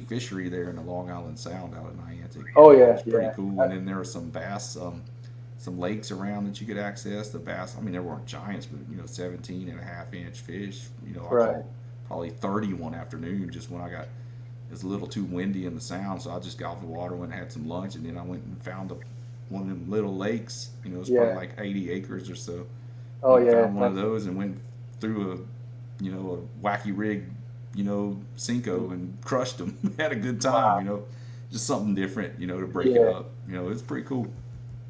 fishery there in the Long Island Sound out in Niantic. Oh It yeah. was pretty Yeah. cool. And then there were some bass, some lakes around that you could access. The bass, I mean, there weren't giants, but 17.5-inch fish. I Right. caught probably 30 one afternoon just when it was a little too windy in the Sound, so I just got off the water, went and had some lunch, and then I went and found one of them little lakes. It was probably Yeah. like 80 acres or so. Oh Went and yeah. found one of those and went through a wacky rig, Cinco and crushed them. Had a good time, Wow. just something different, to break it Yeah. up. It's pretty cool.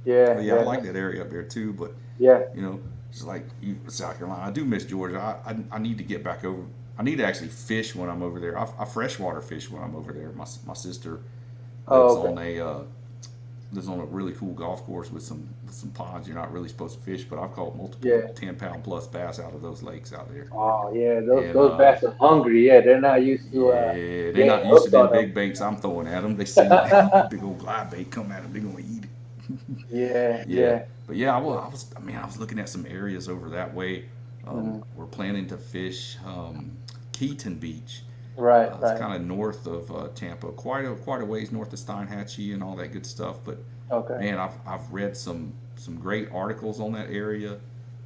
Yeah. But yeah, I Yeah. like that area up there too. But Yeah. you know, just like South Carolina, I do miss Georgia. I need to get back over. I need to actually fish when I'm over there. I freshwater fish when I'm over there. My sister lives Oh, okay. on a really cool golf course with some ponds. You're not really supposed to fish, but I've caught multiple Yeah. 10-pound plus bass out of those lakes out there. Oh yeah. Those And those bats are hungry. Yeah. They're not used to yeah, they're getting not used to hooked them on big baits I'm throwing at them. They see them. big old glide bait come at them, they're gonna eat it. Yeah. Yeah, Yeah. but yeah, I was looking at some areas over that way. Mhm. We're planning to fish Keaton Beach. Right. It's Right. kind of north of Tampa, quite a ways north of Steinhatchee and all that good stuff. But Okay. man, I've read some great articles on that area,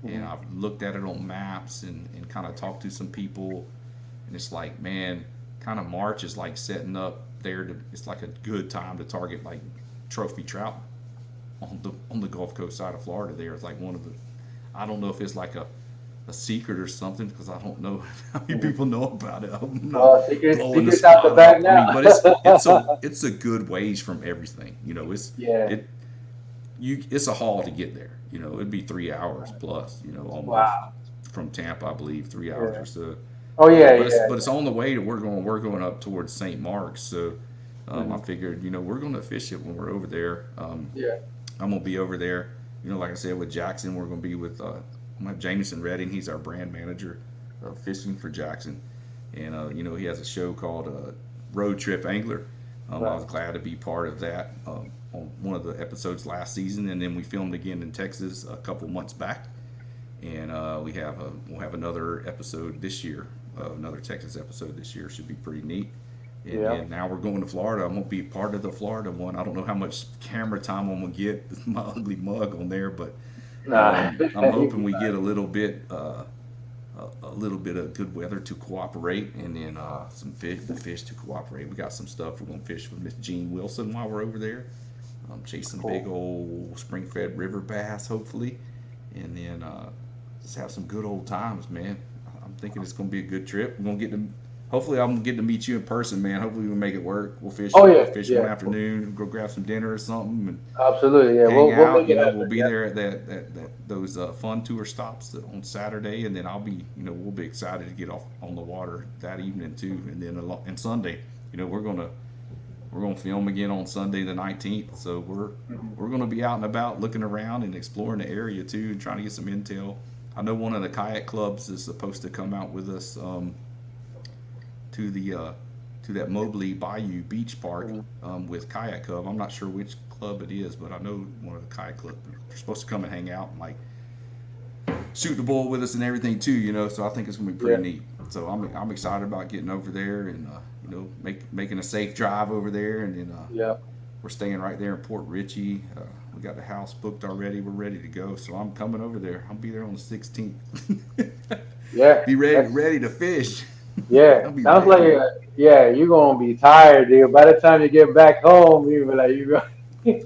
and Mhm. I've looked at it on maps and kind of talked to some people, and it's like, man, kind of March is like setting up there to. It's like a good time to target like trophy trout on the Gulf Coast side of Florida. There, it's like one of the. I don't know if it's like a secret or something because I don't know how many people know about it. I'm not Well, blowing the secrets out the spot back up. I mean, now. but it's a good ways from everything. Yeah. It it's a haul to get there. It'd be 3 hours plus. Almost Wow. from Tampa, I believe 3 hours or Yeah. so. Oh yeah. But Yeah. it's on the way to we're going up towards St. Mark's. So I Mhm. figured we're going to fish it when we're over there. Yeah. I'm gonna be over there. Like I said with Jackson, we're gonna be with I'm gonna have Jameson Redding. He's our brand manager of fishing for Jackson, and he has a show called Road Trip Angler. I Right. was glad to be part of that on one of the episodes last season, and then we filmed again in Texas a couple months back, and we'll have another episode this year, another Texas episode this year. Should be pretty neat. And Yeah. then now we're going to Florida. I'm gonna be part of the Florida one. I don't know how much camera time I'm gonna get with my ugly mug on there, but Nah. I'm You'll hoping be we fine. get a little bit of good weather to cooperate, and then the fish to cooperate. We got some stuff we're gonna fish with Miss Jean Wilson while we're over there. Chase some big Cool. old spring-fed river bass, hopefully, and then just have some good old times, man. I'm thinking it's gonna be a good trip. We're gonna get to. Hopefully, I'm getting to meet you in person, man. Hopefully, we'll make it work. We'll fish. Oh We'll yeah. fish one Yeah. afternoon. Go grab some dinner or something, and Absolutely. Yeah. hang We'll out. make it We'll happen. be Yeah. there at those fun tour stops on Saturday, and then I'll be. We'll be excited to get off on the water that evening too, and then and Sunday. We're gonna film again on Sunday the 19th. So we're gonna be out and about, looking around and exploring the area too, and trying to get some intel. I know one of the kayak clubs is supposed to come out with us. To that Mobley Bayou Beach Park with Kayak Club. I'm not sure which club it is, but I know one of the kayak clubs. They're supposed to come and hang out and like shoot the bull with us and everything too. So I think it's gonna be pretty Yeah. neat. So I'm excited about getting over there and making a safe drive over there, and then Yeah. we're staying right there in Port Richey. We got the house booked already. We're ready to go. So I'm coming over there. I'll be there on the 16th. Yeah. Be ready to fish. Yeah, I'll be sounds like ready. yeah, you're gonna be tired, dude. By the time you get back home, you be like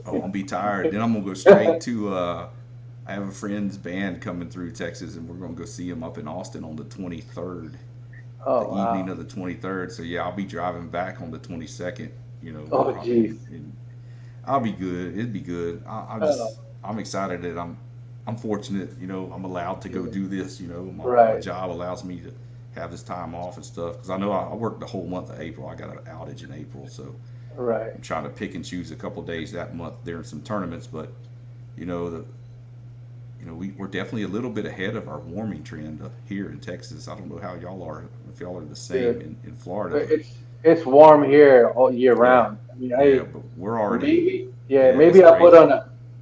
Oh, I'm gonna be tired. Then I'm gonna go go. straight to. I have a friend's band coming through Texas, and we're gonna go see him up in Austin on the 23rd, the Oh evening wow. of the 23rd. So yeah, I'll be driving back on the 22nd. You know, Oh probably jeez. in I'll be good. It'd be good. Oh, I'm excited that I'm fortunate. You know, I'm allowed to go yeah. do this. You know, my Right. job allows me to have this time off and stuff because I know I worked the whole month of April. I got an outage in April, so Right. I'm trying to pick and choose a couple days that month during some tournaments. But you know, we're definitely a little bit ahead of our warming trend here in Texas. I don't know how y'all are, if y'all are the Yeah. same in Florida, but It's warm here all year yeah, round. I mean, yeah, but we're already maybe yeah, yeah, it's maybe crazy.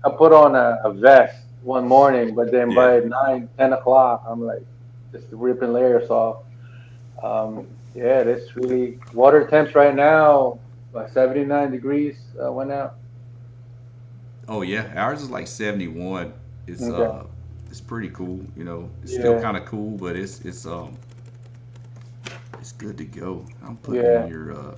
I put on a vest one morning, but then Yeah. by 9, 10 o'clock, I'm like just ripping layers off. Yeah, it's really water temps right now, 79 degrees went out. Oh yeah, ours is like 71. It's Okay. uh it's pretty cool, It's still Yeah, kind of cool, but it's good to go. I'm putting in yeah. your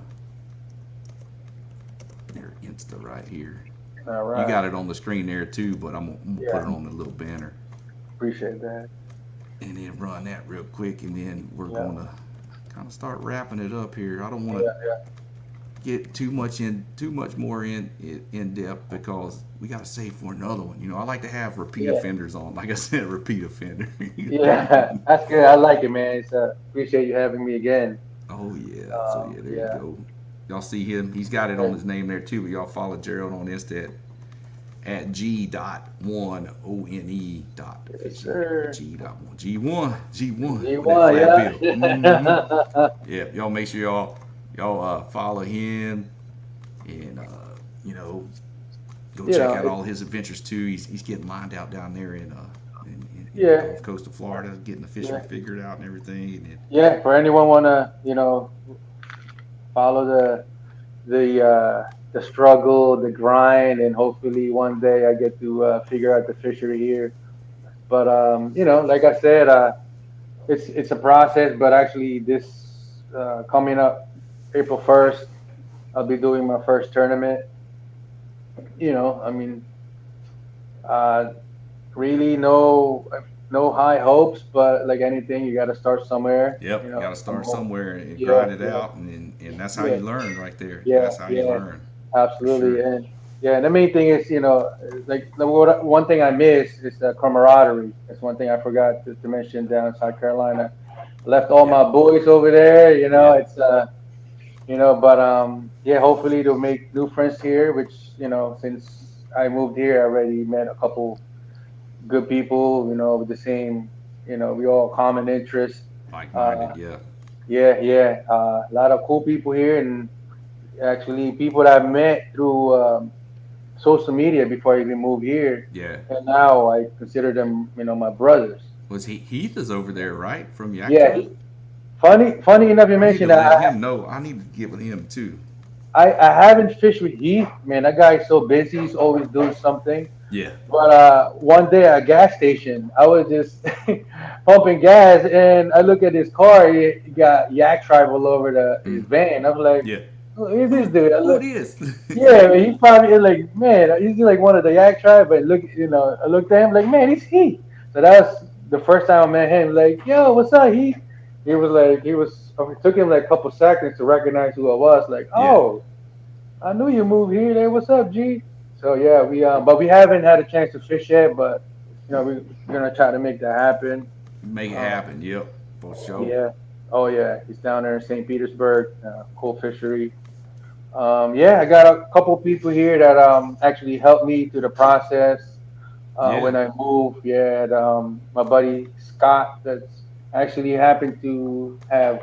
Insta right here. All You right. got it on the screen there too, but I'm gonna put Yeah, it on the little banner appreciate that. and then run that real quick, and then we're Yeah, gonna kind of start wrapping it up here. I don't want to yeah, get too much more in depth because we got to save for another one. I like to have repeat yeah, offenders on. Like I said, repeat offender. yeah. That's good. I like it, man. It's appreciate you having me again. Oh yeah. So yeah, there you Yeah, go. Y'all see him? He's got it on yeah. his name there too. But y'all follow Gerald on Insta at G.1ONE dot Yes, fishing. sir. G1 with that G1, flat bill. Mm-hmm. yeah. Yeah, y'all make sure y'all follow him and you know go You check know, out all his adventures too. He's getting lined out down there in the yeah, Gulf Coast of Florida, getting the fishery yeah, figured out and everything. And then, yeah. For anyone wanna, follow the struggle, the grind, and hopefully one day I get to figure out the fishery here. But like I said, it's a process. But actually, this coming up April 1st, I'll be doing my first tournament. I mean, uh, really no high hopes, but like anything, you got to start somewhere. yep, got to I'm start hope. somewhere and Yeah, grind it yeah, out, and that's how yeah, you learn right there. yeah, That's how you yeah. learn for Absolutely, sure. and yeah, and the main thing is, like one thing I miss is the camaraderie. That's one thing I forgot to mention down in South Carolina. Left all Yep, my boys over there. yep. It's but yeah, hopefully to make new friends here. Which since I moved here, I already met a couple good people. With the same, we all common interests. Like Uh, minded, yeah, yeah, yeah, a lot of cool people here, and actually people that I've met through social media before I even moved here, yeah. and now I consider them, my brothers. Was Heath is over there, right, from Yak Yeah, Tribe? funny enough you I need to mentioned let that. him know. I need to get with him too. I haven't fished with Heath, man. That guy's so busy. He's always doing something. Yeah. But one day at a gas station, I was just pumping gas, and I look at his car. He got yak tribe all over his Mm. van. I'm like, Yeah. who is this dude? I Who look, it is? yeah, man, he's probably like, man, he's like one of the yak tribe. But look, I looked at him like, man, he's Heath. So that's the first time I met him. Like, yo, what's up, Heath? He was like, it took him like a couple seconds to recognize who I was. Like, Yeah. oh, I knew you moved here. Hey, what's up, G? So yeah, but we haven't had a chance to fish yet. But we're gonna try to make that happen. Make it Um, happen. Yep. For sure. yeah. Oh yeah, he's down there in St. Petersburg, cool fishery. Yeah, I got a couple people here that actually helped me through the process Yeah. when I moved. Yeah, my buddy Scott that's actually happened to have.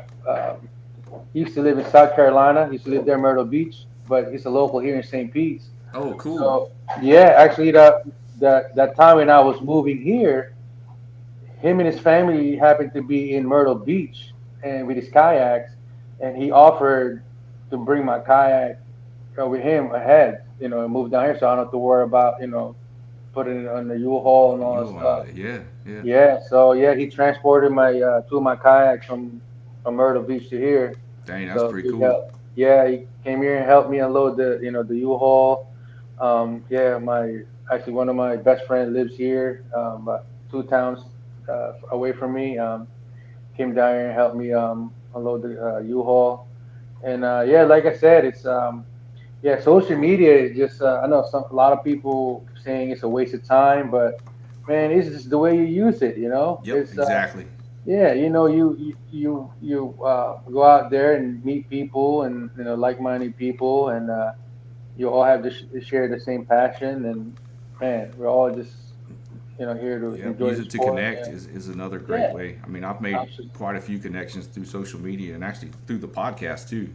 He used to live in South Carolina. He used to live there in Myrtle Beach, but he's a local here in St. Pete. Oh, cool. So yeah, actually that time when I was moving here, him and his family happened to be in Myrtle Beach and with his kayaks, and he offered to bring my kayak with him ahead, and move down here so I don't have to worry about putting it on the U-Haul and all that You'll stuff. yeah, yeah. Yeah, so yeah, he transported my two of my kayaks from from Myrtle Beach to here. Dang, that's So pretty he cool. helped. Yeah, he came here and helped me unload the U-Haul. Yeah, my actually one of my best friends lives here, about 2 towns away from me. Came down here and helped me unload the U-Haul. And yeah, like I said, it's yeah, social media is just I know a lot of people saying it's a waste of time, but man, it's just the way you use it. Yep, It's exactly. yeah, you go out there and meet people and like-minded people, and you all have to share the same passion, and man, we're all just here to Yep, enjoy use the it to sport. connect is another great Yeah, way. I mean, I've made absolutely. quite a few connections through social media and actually through the podcast too.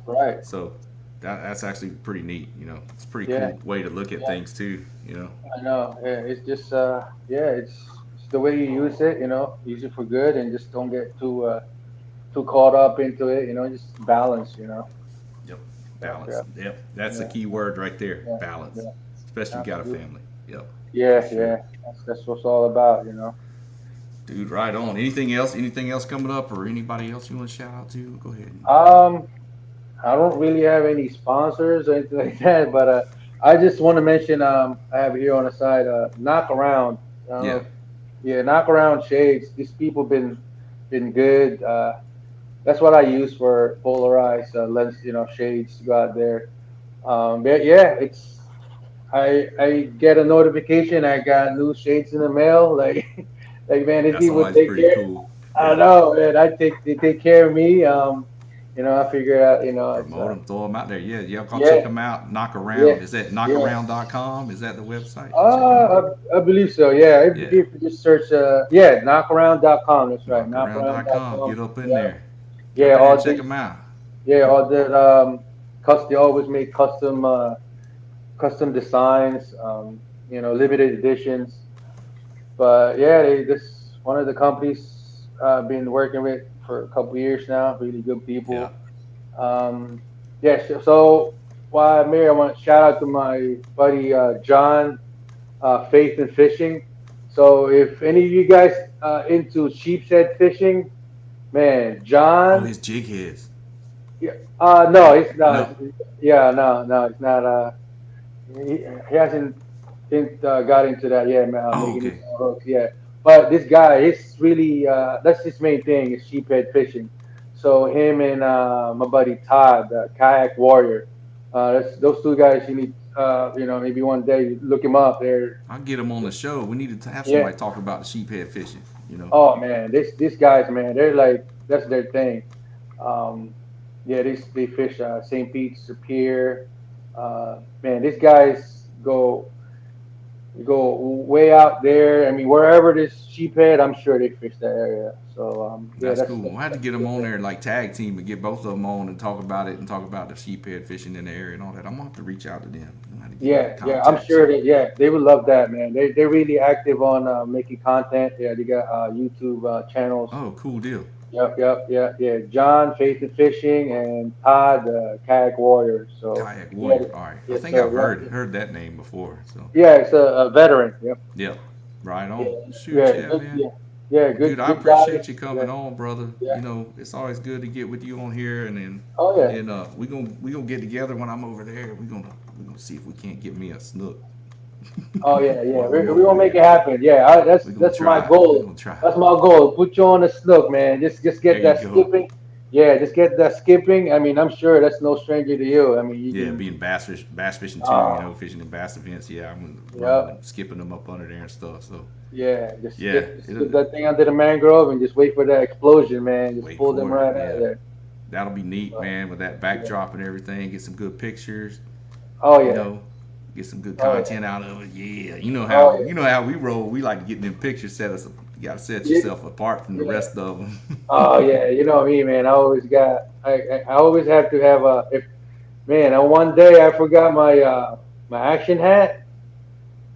Right. So that's actually pretty neat. It's a pretty Yeah, cool way to look at yeah. things too. I know. Yeah, it's just yeah, it's the way you use it. Use it for good, and just don't get too caught up into it. Just balance. Yep, Yeah, balance. yeah, Yep, that's the yeah, key word right there. yeah, Balance, yeah. especially if you got a Absolutely. family. Yep, for Yeah, sure. yeah. That's what it's all about. Dude, right on. Anything else? Anything else coming up, or anybody else you want to shout out to? Go ahead. Um, I don't really have any sponsors or anything like that, but I just want to mention I have here on the side knock around. I don't know Yeah. if yeah, knock around shades. These people been good. That's what I use for polarized lens, shades to go out there. But yeah, I get a notification. I got new shades in the mail. Like like man, these That's people always take pretty care. cool. I Yeah. know, man. They take care of me. I figure out. It's Promote them, throw them out there. Yeah, y'all go check yeah, them out. Knock yeah, Around. Is that yeah. knockaround.com? Is that the website? Check them out. I believe so. Yeah, Yeah. if you just search yeah, knockaround.com. That's right, Knockaround.com. knockaround.com. Get up in Yeah, there. Get yeah. up in there and All check this. them out. Yeah, all that. They always make custom designs. Limited editions. But yeah, this one of the companies I've been working with for a couple years now. Really good Yeah. people. Um, yeah. So while I'm here, I want to shout out to my buddy John, Faith and Fishing. So if any of you guys into sheepshead fishing, man, Oh, John. his jig heads. Yeah. No, Right? it's not. No. Yeah, no, it's not. He hasn't got into that yet, Oh, making his okay. own hooks yet. But this guy is really that's his main thing is sheephead fishing. So him and my buddy Todd, kayak warrior, those two guys. You need maybe one day you look him up. They're I'll get him on the show. We need to have yeah. somebody talk about the sheephead fishing. Oh man, these guys, man, they're like that's their thing. Um, yeah, they fish St. Pete's Pier. Man, these guys go way out there. I mean, wherever this sheephead, I'm sure they fish that area. So yeah, That's cool. that's We'll have to get them good on thing. there like tag team and get both of them on and talk about it and talk about the sheephead fishing in the area and all that. I'm gonna have to reach out to them. I'm gonna have to get in Yeah, I'm contact. sure So, that yeah, they would love that, man. They're really active on making content. Yeah, they got YouTube channels. oh, cool deal. Yeah. John, Faith and Fishing, and Todd, Kayak Warrior. So, Kayak yeah, Warrior. All right. I yes, think sir. I've heard that name before. So, Yeah, it's a veteran. Yep. yep. Right Yeah, on. Shoot, yeah, yeah, good, man. yeah, yeah, Well, dude, I good guy. appreciate you Yeah, coming on, brother. yeah. It's always good to get with you on here, and then Oh and yeah. then we gonna get together when I'm over there. We gonna see if we can't get me a snook Oh yeah, yeah. while I'm We over gonna make there. it happen. Yeah, We gonna that's my try. We goal. gonna try. That's my goal. Put you on a snook, man. Just There get you that go. skipping. Yeah, just get that skipping. I mean, I'm sure that's no stranger to you. I mean, you Yeah, can. being bass fishing too. Oh, Fishing in bass events. Yeah, I'm running yeah, them, skipping them up under there and stuff. So yeah. yeah, Just skip it'll that thing under the mangrove and just wait for that explosion, man. Just wait pull them for it. right out of Yeah, there. that'll be neat, So, man. With that yeah. backdrop and everything, get some good pictures. Oh you yeah. know, get some good Oh yeah. content out of it. Yeah, Oh you know how we roll. We like to get them pictures set us. You got to set yeah. yourself apart from the Yeah. rest of them. Oh yeah, you know me, man. I always have to have a if man. On one day I forgot my action hat.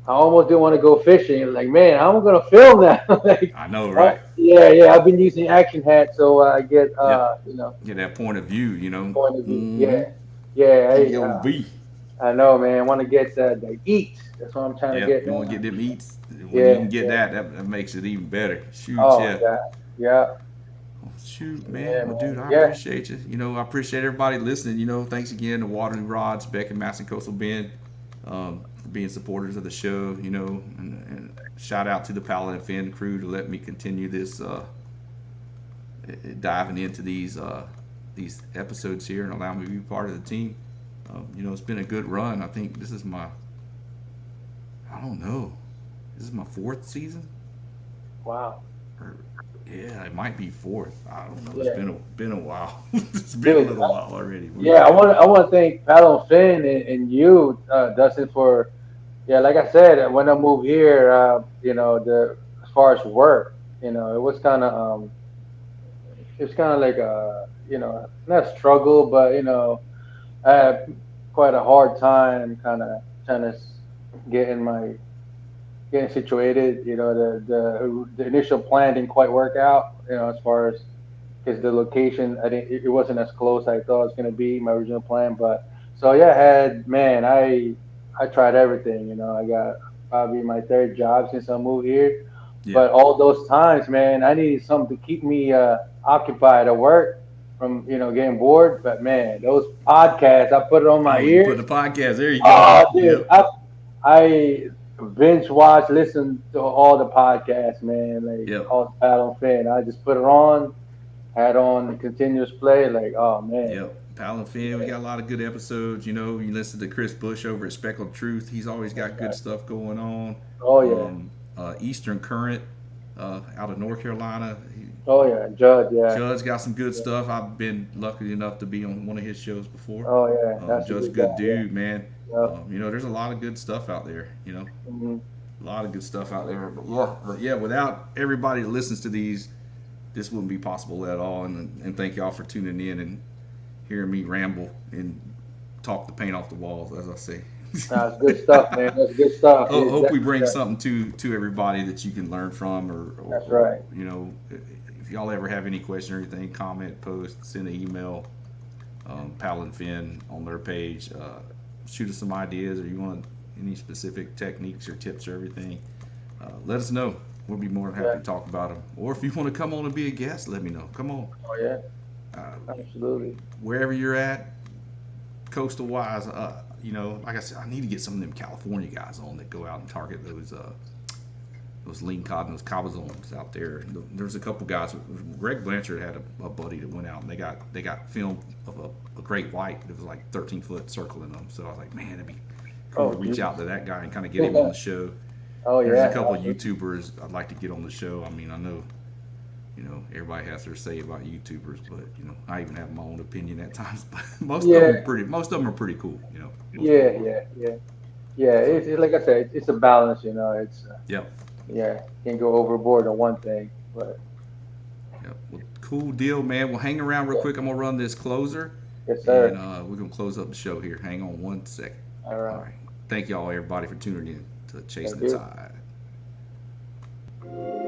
I almost didn't want to go fishing. Like man, how am I gonna film that? Like, I know, right? yeah. I've been using action hat, so I get Yep. Get that point of view. point of view. Mm-hmm. Yeah. POV. I know, man. I want to get the eat. That's what I'm trying to Yep. get You want to now. get them eats when you Yeah, can get yeah. that. That makes it even better. Shoot, Oh yeah. God, yeah. Oh, shoot, man. Yeah, Well, man. dude, I Yeah. appreciate you. You know, I appreciate everybody listening. You know, thanks again to Waterloo Rods, Beck and Masson Coastal Bend, for being supporters of the show. You know, and shout out to the Paladin Fin crew to let me continue this diving into these episodes here and allow me to be part of the team. You know, it's been a good run. I think this is my, I don't know, this is my fourth season. Wow. Or, yeah, it might be fourth. I don't know. It's Yeah. been a while. It's been a Dude. little while already. Yeah. I want to thank Paddle and Finn and you, Dustin, for yeah. Like I said, when I moved here, the as far as work, it was kind of it's kind of like a not a struggle, but I had quite a hard time kind of trying to getting my getting situated. The initial plan didn't quite work out. As far as because the location, I didn't, it wasn't as close as I thought it was gonna be my original plan. But so yeah, I tried everything. I got probably my third job since I moved here. Yeah. But all those times, man, I needed something to keep me occupied at work from getting bored. But man, those podcasts, I put it on my Oh, you put ears. the podcast. There you go. Oh, dude, Yep. I binge watch, listen to all the podcasts, man. Like Yep. all the paddle fan. I just put it on, had on continuous play. Like, oh man, Yep. Pal and Finn, we got a lot of good episodes. You know, you listen to Chris Bush over at Speckled Truth. He's always that's got good right. stuff going on. Oh yeah, Eastern Current out of North Carolina. oh yeah, Judd, yeah, Judd's got some good stuff. I've been lucky enough to be on one of his shows before. oh yeah. That's a Judd's a good guy. good Yeah, dude, man. yep. You know, there's a lot of good stuff out there. You know, Mm-hmm. a lot of good stuff out there. But yeah, without everybody that listens to these, this wouldn't be possible at all. And thank y'all for tuning in and hearing me ramble and talk the paint off the walls, as I say. That's good stuff, man. That's good stuff. Hope we bring Yeah, something to everybody that you can learn from, that's or right. you know, if y'all ever have any question or anything, comment, post, send an email, Pal and Finn on their page. Shoot us some ideas, or you want any specific techniques or tips or everything. Let us know. We'll be more than happy Yeah. to talk about them. Or if you want to come on and be a guest, let me know. Come on. Oh yeah, Uh, absolutely. Wherever you're at, coastal wise, you know, like I said, I need to get some of them California guys on that go out and target those lean cod and those cabazones out there. There's a couple guys. Greg Blanchard had a buddy that went out and they got film of a great white that was like 13-foot circling them. So I was like, man, it'd be cool Oh to reach geez. out to that guy and kind of get him on the show. Oh There's yeah. a couple of Absolutely. YouTubers I'd like to get on the show. I mean, I know, you know, everybody has their say about YouTubers, but you know, I even have my own opinion at times. But Yeah, most of them are pretty cool. You know, most of them yeah, are cool. yeah, yeah. Yeah, So, it's like I said, it's a balance. It's yep, yeah, can't go overboard on one thing. But yep. Well, cool deal, man. Well, hang around real quick. I'm gonna run this closer, yes, and sir. we're gonna close up the show here. Hang on one second. All All right. right. Thank y'all, everybody, for tuning in to Chasing Thank the you. Tide.